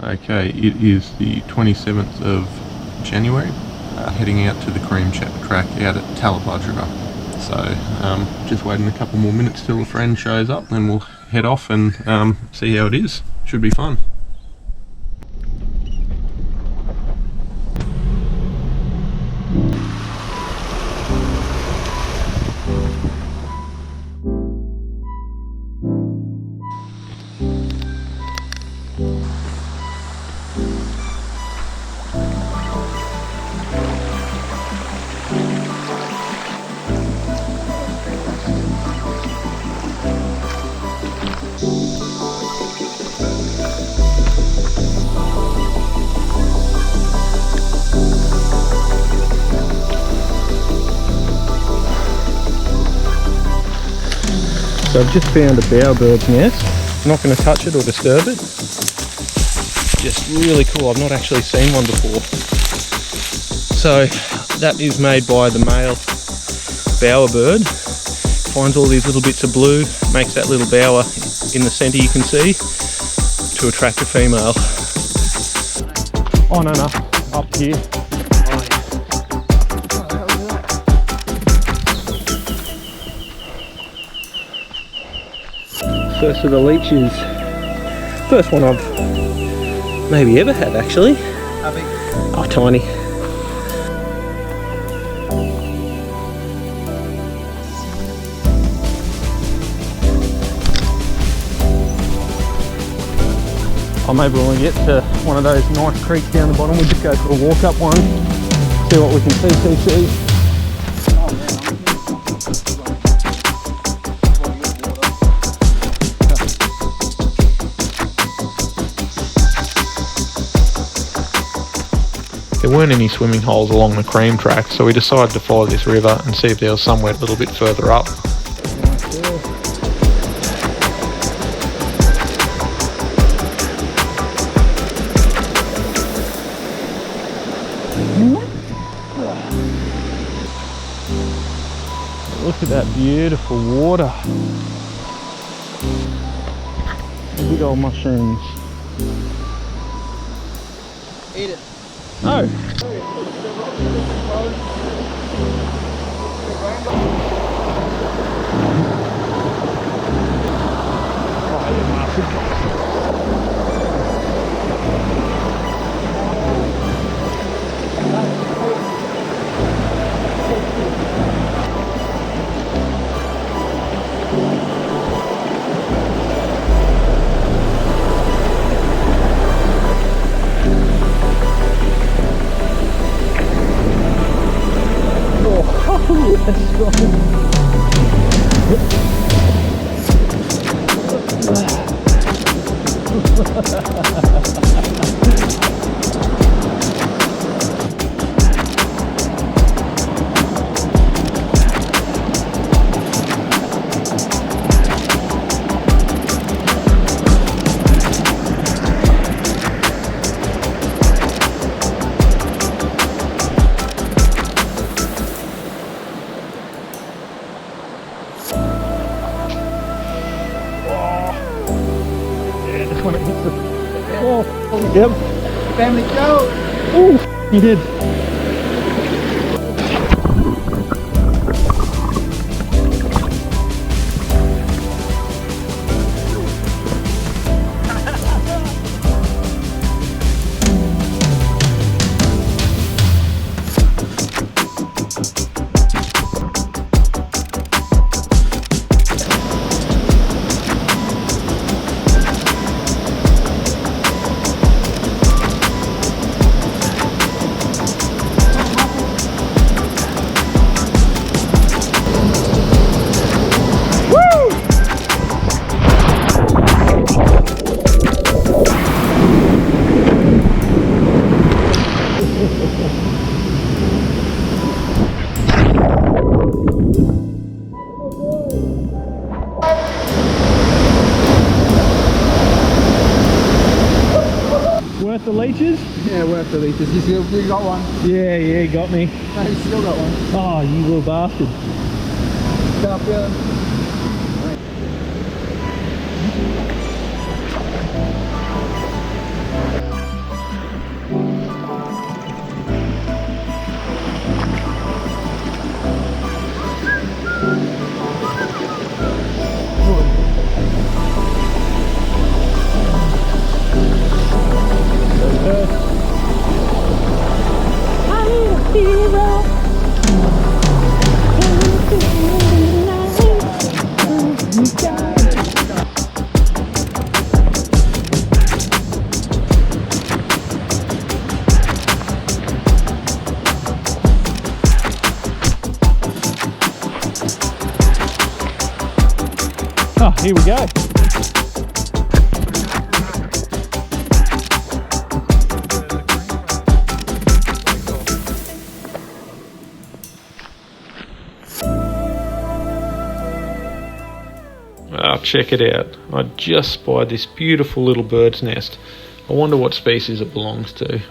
Okay, it is the 27th of January, heading out to the cream track out at Tallebudgera. So just waiting a couple more minutes till a friend shows up, then we'll head off and see how it is. Should be fun. So I've just found a bowerbird's nest. I'm not going to touch it or disturb it. Just really cool. I've not actually seen one before. So that is made by the male bowerbird. Finds all these little bits of blue, makes that little bower in the centre you can see to attract a female. Oh no, up here. First of the leeches. First one I've maybe ever had actually. How big? Oh, tiny. Oh, maybe when we get to one of those nice creeks down the bottom, we just go for a walk up one, see what we can see. There weren't any swimming holes along the cream track, so we decided to follow this river and see if there was somewhere a little bit further up. Look at that beautiful water. Big old mushrooms. Eat it. Oh. When it hits the... Oh, yep. Family go! Oh, he did. Worth the leeches? Yeah, worth the leeches. You got one? Yeah, he got me. No, you still got one. Oh, you little bastard. Can I feel them? here we go. Oh, check it out. I just spied this beautiful little bird's nest. I wonder what species it belongs to.